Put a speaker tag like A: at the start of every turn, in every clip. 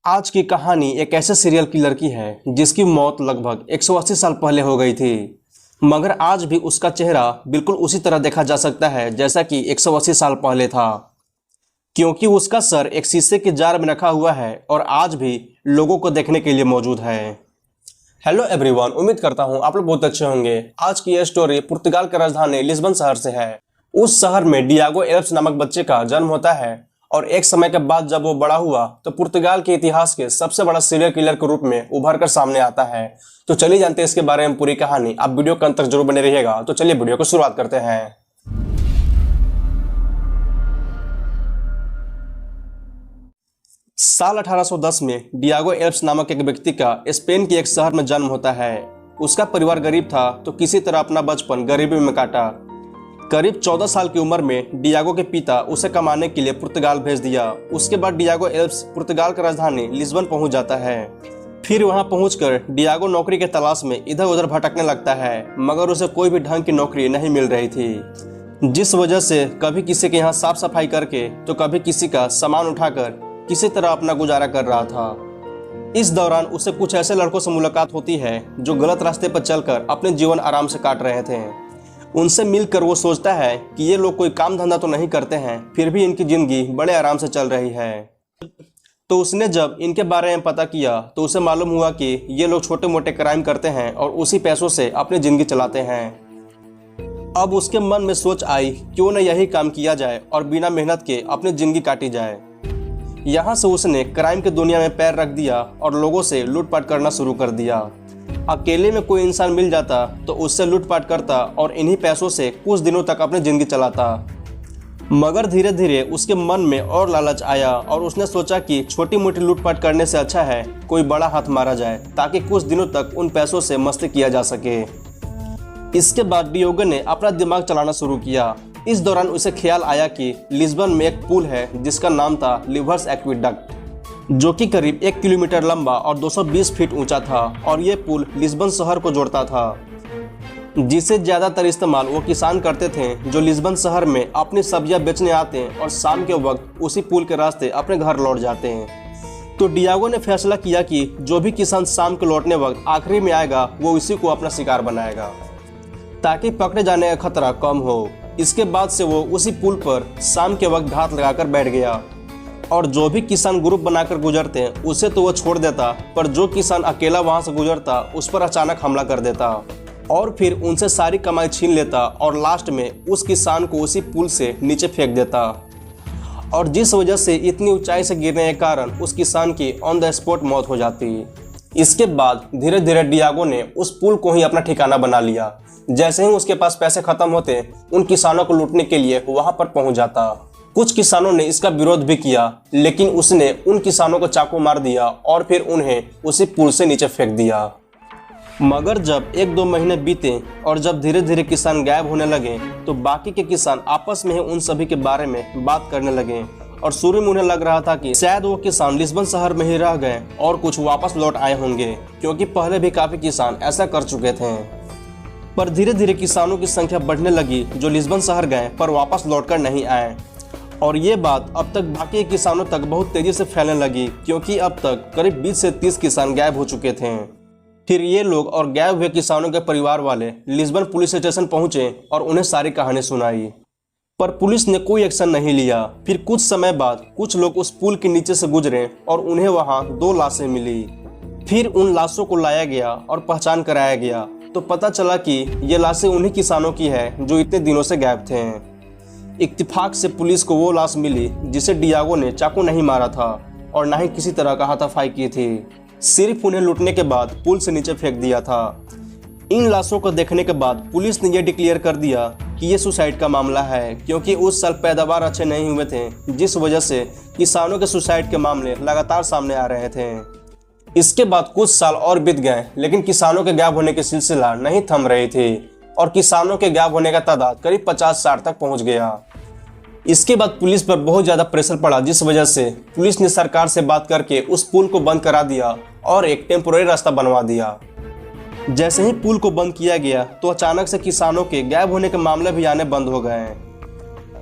A: आज की कहानी एक ऐसे सीरियल किलर की है जिसकी मौत लगभग 180 साल पहले हो गई थी, मगर आज भी उसका चेहरा बिल्कुल उसी तरह देखा जा सकता है जैसा कि 180 साल पहले था, क्योंकि उसका सर एक शीशे के जार में रखा हुआ है और आज भी लोगों को देखने के लिए मौजूद है। हेलो एवरीवन, उम्मीद करता हूँ आप लोग बहुत अच्छे होंगे। आज की यह स्टोरी पुर्तगाल की राजधानी लिस्बन शहर से है। उस शहर में डियागो एल्व्स नामक बच्चे का जन्म होता है और एक समय के बाद जब वो बड़ा हुआ तो पुर्तगाल के इतिहास के सबसे बड़ा सीरियल किलर के रूप में उभर कर सामने आता है। तो चलिए जानते हैं इसके बारे में पूरी कहानी। आप वीडियो के अंत तक जरूर बने रहिएगा। तो चलिए वीडियो को शुरुआत करते हैं। साल 1810 में डियागो एल्व्स नामक एक व्यक्ति का स्पेन के एक शहर में जन्म होता है। उसका परिवार गरीब था तो किसी तरह अपना बचपन गरीबी में काटा। करीब 14 साल की उम्र में डियागो के पिता उसे कमाने के लिए पुर्तगाल भेज दिया। उसके बाद डियागो एल्व्स पुर्तगाल की राजधानी लिस्बन पहुंच जाता है। फिर वहां पहुंचकर डियागो नौकरी के तलाश में इधर उधर भटकने लगता है, मगर उसे कोई भी ढंग की नौकरी नहीं मिल रही थी, जिस वजह से कभी किसी के यहाँ साफ सफाई करके तो कभी किसी का सामान उठाकर किसी तरह अपना गुजारा कर रहा था। इस दौरान उसे कुछ ऐसे लड़कों से मुलाकात होती है जो गलत रास्ते पर चलकर अपने जीवन आराम से काट रहे थे। उनसे मिलकर वो सोचता है कि ये लोग कोई काम धंधा तो नहीं करते हैं, फिर भी इनकी जिंदगी बड़े आराम से चल रही है। तो उसने जब इनके बारे में पता किया तो उसे मालूम हुआ कि ये लोग छोटे मोटे क्राइम करते हैं और उसी पैसों से अपनी जिंदगी चलाते हैं। अब उसके मन में सोच आई क्यों न यही काम किया जाए और बिना मेहनत के अपनी जिंदगी काटी जाए। यहाँ से उसने क्राइम की दुनिया में पैर रख दिया और लोगों से लूटपाट करना शुरू कर दिया। अकेले में कोई इंसान मिल जाता तो उससे लूटपाट करता और इन्हीं पैसों से कुछ दिनों तक अपनी जिंदगी चलाता। मगर धीरे धीरे उसके मन में और लालच आया और उसने सोचा कि छोटी मोटी लूटपाट करने से अच्छा है कोई बड़ा हाथ मारा जाए ताकि कुछ दिनों तक उन पैसों से मस्ती किया जा सके। इसके बाद डियोगो ने अपना दिमाग चलाना शुरू किया। इस दौरान उसे ख्याल आया कि लिस्बन में एक पुल है जिसका नाम था लिवर्स एक्विडक्ट, जो कि करीब 1 किलोमीटर लंबा और 220 फीट ऊंचा था और ये पुल लिस्बन शहर को जोड़ता था, जिसे ज्यादातर इस्तेमाल वो किसान करते थे जो लिस्बन शहर में अपनी सब्जियां बेचने आते हैं और शाम के वक्त उसी पुल के रास्ते अपने घर लौट जाते हैं। तो डियागो ने फैसला किया कि जो भी किसान शाम के लौटने वक्त आखिरी में आएगा वो इसी को अपना शिकार बनाएगा ताकि पकड़े जाने का खतरा कम हो। इसके बाद से वो उसी पुल पर शाम के वक्त घात लगाकर बैठ गया और जो भी किसान ग्रुप बनाकर गुजरते हैं उसे तो वो छोड़ देता, पर जो किसान अकेला वहां से गुजरता उस पर अचानक हमला कर देता और फिर उनसे सारी कमाई छीन लेता और लास्ट में उस किसान को उसी पुल से नीचे फेंक देता। और जिस वजह से इतनी ऊंचाई से गिरने के कारण उस किसान की ऑन द स्पॉट मौत हो जाती। इसके बाद धीरे धीरे डियागो ने उस पुल को ही अपना ठिकाना बना लिया। जैसे ही उसके पास पैसे खत्म होते उन किसानों को लूटने के लिए वहां पर पहुंच जाता। कुछ किसानों ने इसका विरोध भी किया, लेकिन उसने उन किसानों को चाकू मार दिया और फिर उन्हें उसी पुल से नीचे फेंक दिया। मगर जब 1-2 महीने बीते और जब धीरे धीरे किसान गायब होने लगे तो बाकी के किसान आपस में ही उन सभी के बारे में बात करने लगे और शुरू में उन्हें लग रहा था कि शायद वो किसान लिस्बन शहर में ही रह गए और कुछ वापस लौट आए होंगे, क्योंकि पहले भी काफी किसान ऐसा कर चुके थे। पर धीरे धीरे किसानों की संख्या बढ़ने लगी जो लिस्बन शहर गए पर वापस लौटकर नहीं आए। और ये बात अब तक बाकी किसानों तक बहुत तेजी से फैलने लगी, क्योंकि अब तक करीब 20 से 30 किसान गायब हो चुके थे। फिर ये लोग और गायब हुए किसानों के परिवार वाले लिस्बन पुलिस स्टेशन पहुंचे और उन्हें सारी कहानी सुनाई, पर पुलिस ने कोई एक्शन नहीं लिया। फिर कुछ समय बाद कुछ लोग उस पुल के नीचे से गुजरे और उन्हें वहां 2 लाशें मिली। फिर उन लाशों को लाया गया और पहचान कराया गया तो पता चला कि ये लाशें उन्हीं किसानों की है जो इतने दिनों से गायब थे। इत्तेफाक से पुलिस को वो लाश मिली जिसे डियागो ने चाकू नहीं मारा था और ना ही किसी तरह का हाथापाई की थी, सिर्फ उन्हें लूटने के बाद पुल से नीचे फेंक दिया था। इन लाशों को देखने के बाद पुलिस ने यह डिक्लेयर कर दिया कि ये सुसाइड का मामला है, क्योंकि उस साल पैदावार अच्छे नहीं हुए थे, जिस वजह से किसानों के सुसाइड के मामले लगातार सामने आ रहे थे। इसके बाद कुछ साल और बीत गए, लेकिन किसानों के गायब होने की सिलसिला नहीं थम रही थी और किसानों के गायब होने का तादाद करीब 50-60 तक पहुंच गया। इसके बाद पुलिस पर बहुत ज़्यादा प्रेशर पड़ा, जिस वजह से पुलिस ने सरकार से बात करके उस पुल को बंद करा दिया और एक टेम्पोररी रास्ता बनवा दिया। जैसे ही पुल को बंद किया गया तो अचानक से किसानों के गायब होने के मामले भी आने बंद हो गए।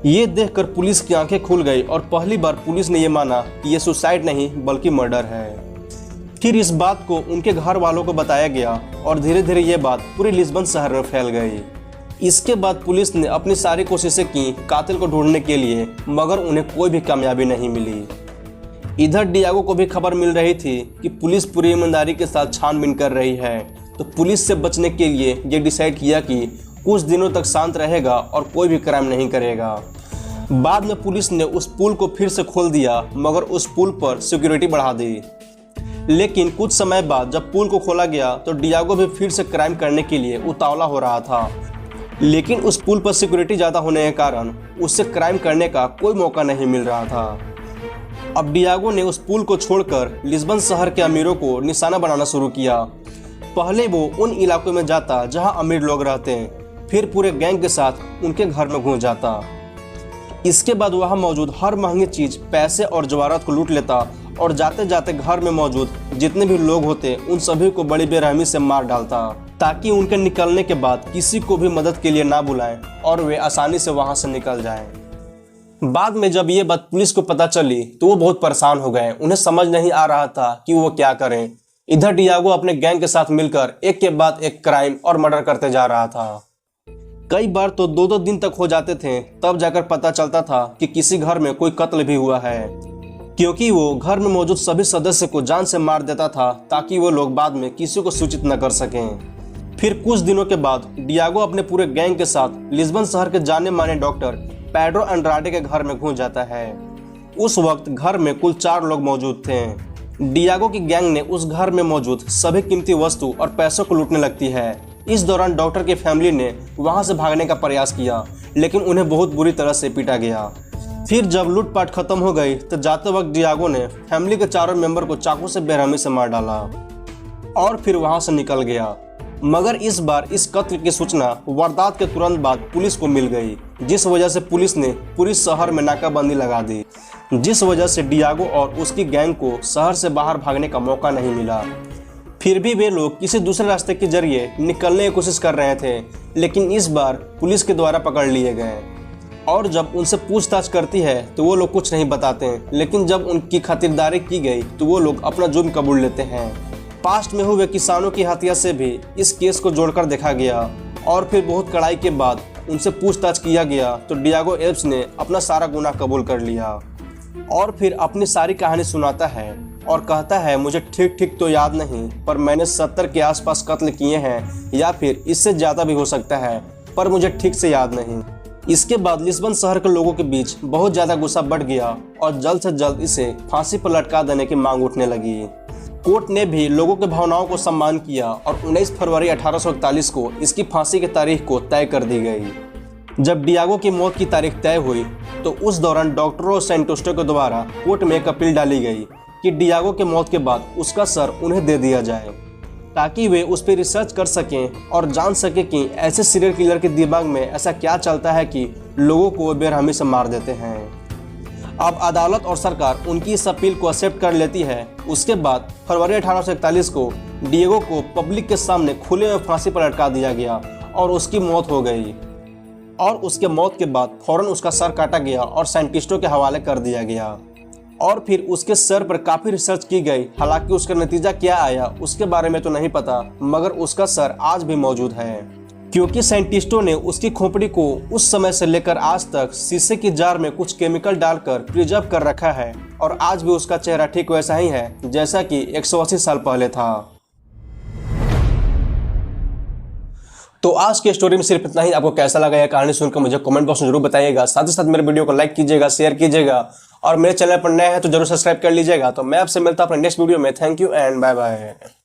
A: ये देखकर पुलिस की आंखें खुल गई और पहली बार पुलिस ने यह माना कि यह सुसाइड नहीं बल्कि मर्डर है। फिर इस बात को उनके घर वालों को बताया गया और धीरे धीरे ये बात पूरे लिस्बन शहर में फैल गई। इसके बाद पुलिस ने अपनी सारी कोशिशें की कातिल को ढूंढने के लिए, मगर उन्हें कोई भी कामयाबी नहीं मिली। इधर डियागो को भी खबर मिल रही थी कि पुलिस पूरी ईमानदारी के साथ छानबीन कर रही है, तो पुलिस से बचने के लिए ये डिसाइड किया कि कुछ दिनों तक शांत रहेगा और कोई भी क्राइम नहीं करेगा। बाद में पुलिस ने उस पुल को फिर से खोल दिया, मगर उस पुल पर सिक्योरिटी बढ़ा दी। लेकिन कुछ समय बाद जब पुल को खोला गया तो डियागो भी फिर से क्राइम करने के लिए उतावला हो रहा था, लेकिन उस पुल पर सिक्योरिटी ज़्यादा होने के कारण उससे क्राइम करने का कोई मौका नहीं मिल रहा था। अब डियागो ने उस पुल को छोड़कर लिस्बन शहर के अमीरों को निशाना बनाना शुरू किया। पहले वो उन इलाकों में जाता जहां अमीर लोग रहते हैं, फिर पूरे गैंग के साथ उनके घर में घुस जाता। इसके बाद वहां मौजूद हर महंगी चीज, पैसे और जवाहरात को लूट लेता और जाते जाते घर में मौजूद जितने भी लोग होते उन सभी को बड़ी बेरहमी से मार डालता, ताकि उनके निकलने के बाद किसी को भी मदद के लिए ना बुलाएं और वे आसानी से वहां से निकल जाएं। बाद में जब ये बात पुलिस को पता चली तो वो बहुत परेशान हो गए। उन्हें समझ नहीं आ रहा था कि वो क्या करें। इधर डियागो अपने गैंग के साथ मिलकर एक के बाद एक क्राइम और मर्डर करते जा रहा था। कई बार तो 2-2 दिन तक हो जाते थे, तब जाकर पता चलता था कि किसी घर में कोई कत्ल भी हुआ है, क्योंकि वो घर में मौजूद सभी सदस्य को जान से मार देता था ताकि वो लोग बाद में किसी को सूचित न कर सकें। फिर कुछ दिनों के बाद डियागो अपने पूरे गैंग के साथ लिस्बन शहर के जाने माने डॉक्टर पेड्रो एंड्राडे के घर में घुस जाता है। उस वक्त घर में कुल 4 लोग मौजूद थे। डियागो की गैंग ने उस घर में मौजूद सभी कीमती वस्तु और पैसों को लूटने लगती है। इस दौरान डॉक्टर की फैमिली ने वहां से भागने का प्रयास किया, लेकिन उन्हें बहुत बुरी तरह से पीटा गया। फिर जब लूटपाट खत्म हो गई तो जाते वक्त डियागो ने फैमिली के 4 मेंबर को चाकू से बेरहमी से मार डाला और फिर वहां से निकल गया। मगर इस बार इस कत्ल की सूचना वारदात के तुरंत बाद पुलिस को मिल गई, जिस वजह से पुलिस ने पूरी शहर में नाकाबंदी लगा दी, जिस वजह से डियागो और उसकी गैंग को शहर से बाहर भागने का मौका नहीं मिला। फिर भी वे लोग किसी दूसरे रास्ते के जरिए निकलने की कोशिश कर रहे थे, लेकिन इस बार पुलिस के द्वारा पकड़ लिए गए। और जब उनसे पूछताछ करती है तो वो लोग कुछ नहीं बताते, लेकिन जब उनकी खातिरदारी की गई तो वो लोग अपना जुर्म कबूल लेते हैं। पास्ट में हुए किसानों की हत्या से भी इस केस को जोड़कर देखा गया और फिर बहुत कड़ाई के बाद उनसे पूछताछ किया गया तो डियागो एल्प्स ने अपना सारा गुनाह कबूल कर लिया और फिर अपनी सारी कहानी सुनाता है और कहता है, मुझे ठीक ठीक तो याद नहीं, पर मैंने 70 के आसपास कत्ल किए हैं या फिर इससे ज़्यादा भी हो सकता है, पर मुझे ठीक से याद नहीं। इसके बाद लिस्बन शहर के लोगों के बीच बहुत ज़्यादा गुस्सा बढ़ गया और जल्द से जल्द इसे फांसी पर लटका देने की मांग उठने लगी। कोर्ट ने भी लोगों के भावनाओं को सम्मान किया और 19 फरवरी 1841 को इसकी फांसी की तारीख को तय कर दी गई। जब डियागो की मौत की तारीख तय हुई तो उस दौरान डॉक्टरों सेंटोस्टो के द्वारा कोर्ट में एक अपील डाली गई कि डियागो के मौत के बाद उसका सर उन्हें दे दिया जाए, ताकि वे उस पर रिसर्च कर सकें और जान सकें कि ऐसे सीरियल किलर के दिमाग में ऐसा क्या चलता है कि लोगों को बेरहमी से मार देते हैं। अब अदालत और सरकार उनकी इस अपील को एक्सेप्ट कर लेती है। उसके बाद फरवरी 1841 को डिएगो को पब्लिक के सामने खुले में फांसी पर लटका दिया गया और उसकी मौत हो गई। और उसके मौत के बाद फौरन उसका सर काटा गया और साइंटिस्टों के हवाले कर दिया गया और फिर उसके सर पर काफ़ी रिसर्च की गई। हालांकि उसका नतीजा क्या आया उसके बारे में तो नहीं पता, मगर उसका सर आज भी मौजूद है, क्योंकि साइंटिस्टों ने उसकी खोपड़ी को उस समय से लेकर आज तक शीशे की जार में कुछ केमिकल डालकर प्रिजर्व कर रखा है और आज भी उसका चेहरा ठीक वैसा ही है जैसा कि 180 साल पहले था। तो आज की स्टोरी में सिर्फ इतना ही। आपको कैसा लगा यह कहानी सुनकर मुझे कमेंट बॉक्स में जरूर बताइएगा। साथ ही साथ मेरे वीडियो को लाइक कीजिएगा, शेयर कीजिएगा और मेरे चैनल पर नए हैं तो जरूर सब्सक्राइब कर लीजिएगा। तो मैं आपसे मिलता हूं अपने नेक्स्ट वीडियो में। Thank you and bye bye.